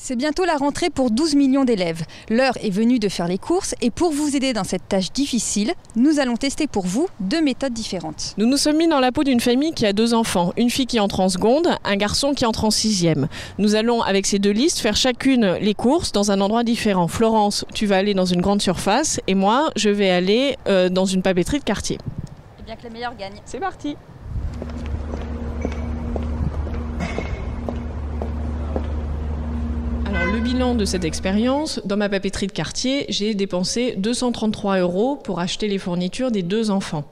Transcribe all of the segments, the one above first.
C'est bientôt la rentrée pour 12 millions d'élèves. L'heure est venue de faire les courses et pour vous aider dans cette tâche difficile, nous allons tester pour vous 2 méthodes différentes. Nous nous sommes mis dans la peau d'une famille qui a 2 enfants, une fille qui entre en seconde, un garçon qui entre en 6e. Nous allons avec ces 2 listes faire chacune les courses dans un endroit différent. Florence, tu vas aller dans une grande surface et moi, je vais aller dans une papeterie de quartier. Et bien que les meilleurs gagnent. C'est parti! Alors, le bilan de cette expérience, dans ma papeterie de quartier, j'ai dépensé 233 € pour acheter les fournitures des 2 enfants.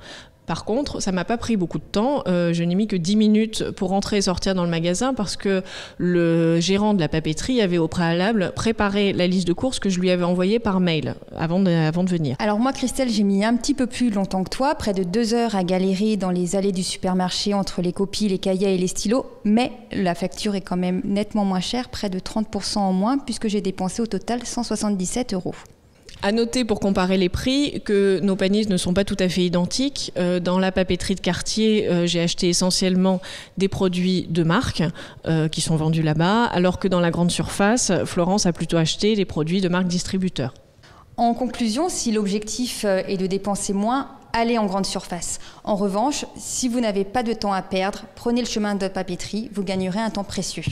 Par contre, ça m'a pas pris beaucoup de temps. Je n'ai mis que 10 minutes pour rentrer et sortir dans le magasin parce que le gérant de la papeterie avait au préalable préparé la liste de courses que je lui avais envoyée par mail avant de venir. Alors moi, Christelle, j'ai mis un petit peu plus longtemps que toi, près de 2 heures à galérer dans les allées du supermarché entre les copies, les cahiers et les stylos. Mais la facture est quand même nettement moins chère, près de 30% en moins, puisque j'ai dépensé au total 177 €. À noter pour comparer les prix que nos paniers ne sont pas tout à fait identiques. Dans la papeterie de quartier, j'ai acheté essentiellement des produits de marque qui sont vendus là-bas, alors que dans la grande surface, Florence a plutôt acheté des produits de marque distributeur. En conclusion, si l'objectif est de dépenser moins, allez en grande surface. En revanche, si vous n'avez pas de temps à perdre, prenez le chemin de la papeterie, vous gagnerez un temps précieux.